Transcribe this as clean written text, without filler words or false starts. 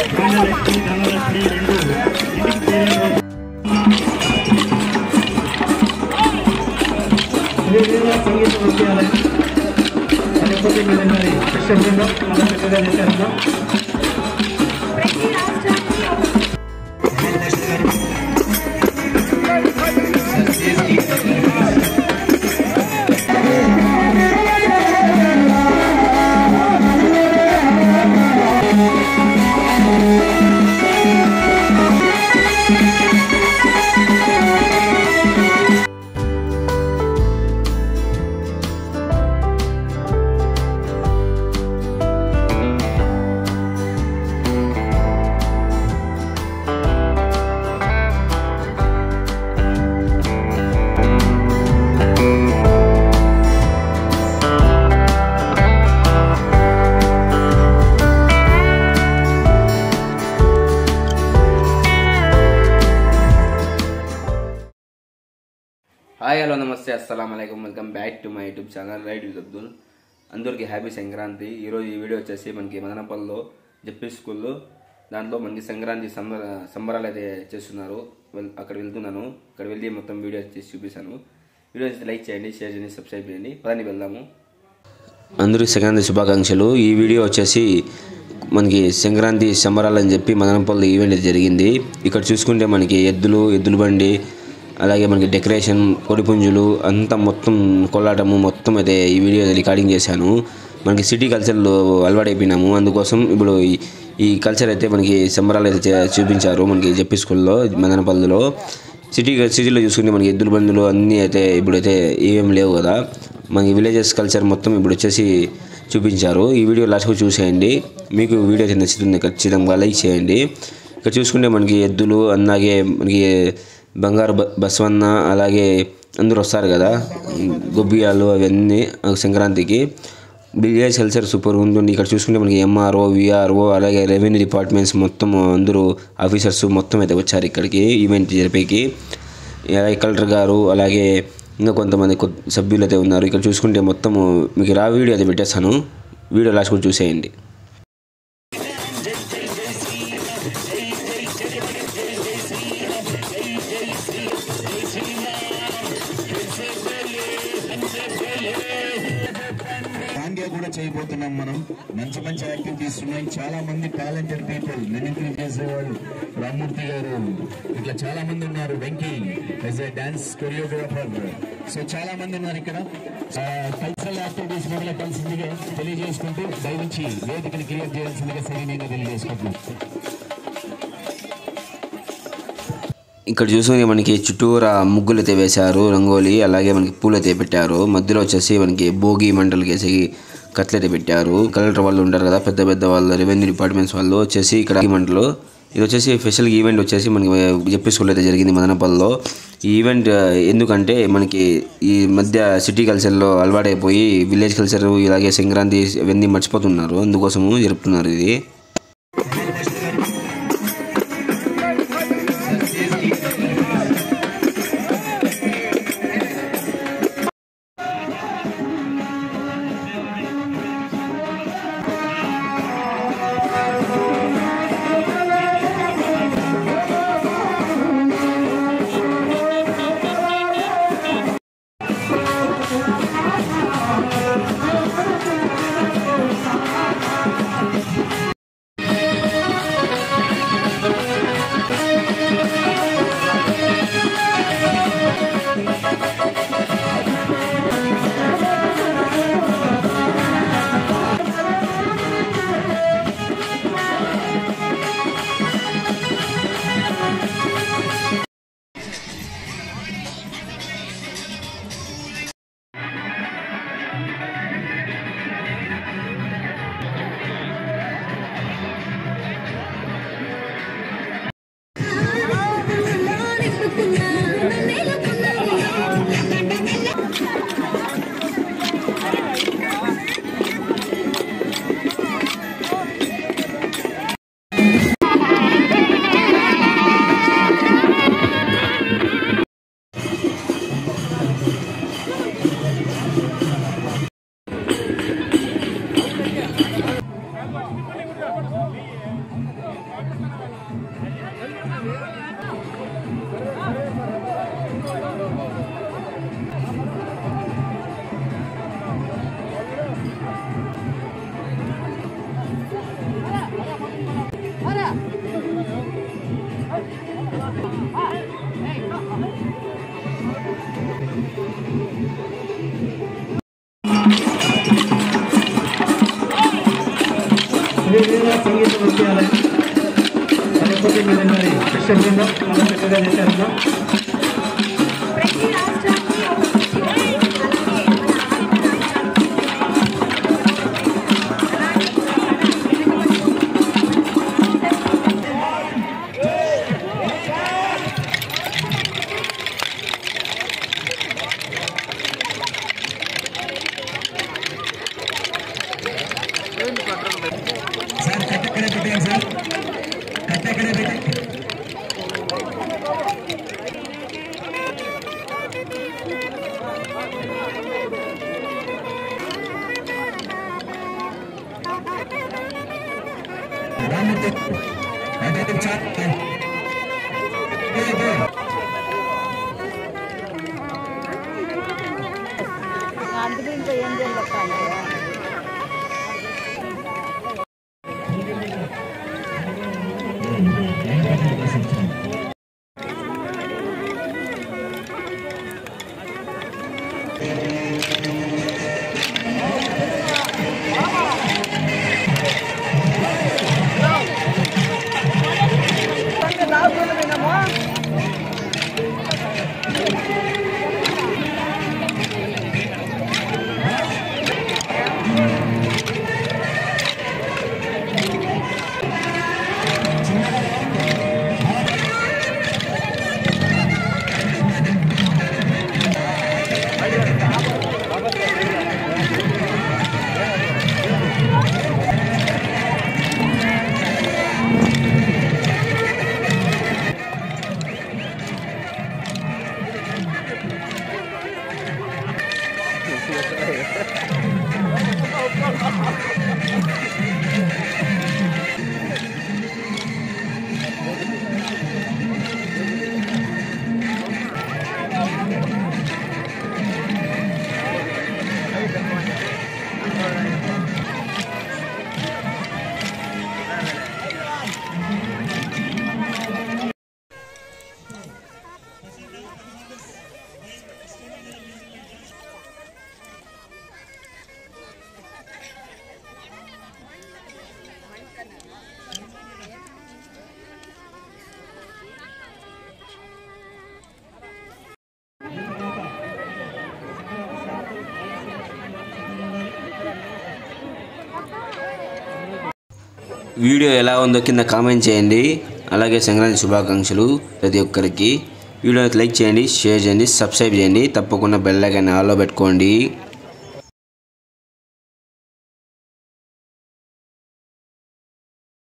ధనలక్ష్మి ధనలక్ష్మి రెండు ఇంటికి చేరే సంగీత విద్యాలయం లేకపోతే మీరు శిక్షణ చక్కగా చేశారన్నా. హాయ్ హలో నమస్తే అస్సలాము అలైకుం welcome back to my YouTube channel right with Abdul. అందరికీ హ్యాపీ సంక్రాంతి. ఈరోజు ఈ వీడియో వచ్చేసి మనకి మదనపల్లిలో జెపీ స్కూల్లో దాంట్లో మనకి సంక్రాంతి సంబరాలు అయితే చేస్తున్నారు. అక్కడ వెళ్తున్నాను. అక్కడ వెళ్ళి మొత్తం వీడియో చేసి చూపిస్తాను. వీడియో లైక్ చేయండి, షేర్ చేయండి, సబ్స్క్రైబ్ చేయండి. పదని వెళ్దాము. అందరికీ సంక్రాంతి శుభాకాంక్షలు. ఈ వీడియో వచ్చేసి మనకి సంక్రాంతి సంబరాలు అని చెప్పి మదనపల్లి ఈవెంట్ జరిగింది. ఇక్కడ చూసుకుంటే మనకి ఎద్దుల బండి, అలాగే మనకి డెకరేషన్, పొడిపుంజులు అంతా మొత్తం కోలాటము మొత్తం అయితే ఈ వీడియో రికార్డింగ్ చేశాను. మనకి సిటీ కల్చర్లో అలవాటైపోయినాము. అందుకోసం ఇప్పుడు ఈ కల్చర్ అయితే మనకి సంబరాలు అయితే చూపించారు మనకి జెపీ స్కూల్లో మదనపల్లిలో. సిటీలో చూసుకుంటే మనకి ఎద్దుల బండులు అన్నీ అయితే ఇప్పుడైతే ఏం లేవు కదా. మనకి విలేజెస్ కల్చర్ మొత్తం ఇప్పుడు వచ్చేసి చూపించారు. ఈ వీడియో లాస్ట్కు చూసేయండి. మీకు వీడియో అయితే నచ్చుతుంది, ఖచ్చితంగా లైక్ చేయండి. ఇక్కడ చూసుకుంటే మనకి ఎద్దులు, అలాగే మనకి బంగారు బస్వన్న, అలాగే అందరూ వస్తారు కదా, గొబ్బియాలు అవన్నీ సంక్రాంతికి. విలేజ్ కల్చర్ సూపర్ ఉంటుంది. ఇక్కడ చూసుకుంటే మనకి ఎంఆర్ఓ, విఆర్ఓ, అలాగే రెవెన్యూ డిపార్ట్మెంట్స్ మొత్తం అందరూ ఆఫీసర్స్ మొత్తం అయితే వచ్చారు ఇక్కడికి ఈవెంట్ జరిపేకి. అలాగే కలెక్టర్ గారు, అలాగే ఇంకా కొంతమంది సభ్యులు అయితే ఉన్నారు. ఇక్కడ చూసుకుంటే మొత్తం మీకు వీడియో అయితే పెట్టేస్తాను. వీడియో లాస్ట్ కూడా చూసేయండి. కూడా చేయబోతున్నాం. మనం మంచి యాక్టివిటీస్ ఉన్నాయి. చాలా మంది టాలెంటెడ్ పీపుల్, మిమిక్రీ చేసేవాళ్ళు, రామ్మూర్తి గారు, ఇట్లా చాలా మంది ఉన్నారు. Venky as a dance choreographer. So చాలా మంది ఉన్నారు ఇక్కడ. కల్చరల్ యాక్టివిటీస్ మొదలెట్టాల్సిందిగా తెలియజేసుకుంటూ దయవుంచి వేదికను క్రియేట్ చేయాల్సిందిగా సరైన తెలియజేసుకుంటున్నాం. ఇక్కడ చూసుకుని మనకి చుట్టూరా ముగ్గులు అయితే వేశారు, రంగోలీ, అలాగే మనకి పూలు అయితే పెట్టారు. మధ్యలో వచ్చేసి మనకి భోగి మంటలు వేసి కట్లు అయితే పెట్టారు. కలెక్టర్ వాళ్ళు ఉంటారు కదా, పెద్ద పెద్ద వాళ్ళు, రెవెన్యూ డిపార్ట్మెంట్స్ వాళ్ళు వచ్చేసి ఇక్కడ మంటలు. ఇది వచ్చేసి స్పెషల్ ఈవెంట్ వచ్చేసి మనకి జెపీ స్కూల్ అయితే జరిగింది మదనపల్లిలో. ఈ ఈవెంట్ ఎందుకంటే మనకి ఈ మధ్య సిటీ కల్చర్లో అలవాటైపోయి విలేజ్ కల్చర్, ఇలాగే సంక్రాంతి ఇవన్నీ మర్చిపోతున్నారు. అందుకోసము జరుపుతున్నారు ఇది. శ్రీవీర సంగీత విద్యాలయం సరస్వతి మేడం గారి శిష్య బృందం చాలా చక్కగా చేశారమ్మా. సార్ కట్టెక్కడే పెట్టాను సార్, కట్టెక్కడే పెట్టాను. అందుకు ఏం చేయాలి వీడియో ఎలా ఉందో కింద కామెంట్ చేయండి. అలాగే సంక్రాంతి శుభాకాంక్షలు ప్రతి ఒక్కరికి. వీడియోని లైక్ చేయండి, షేర్ చేయండి, సబ్స్క్రైబ్ చేయండి. తప్పకుండా బెల్ ఐకాన్ ఆన్లో పెట్టుకోండి.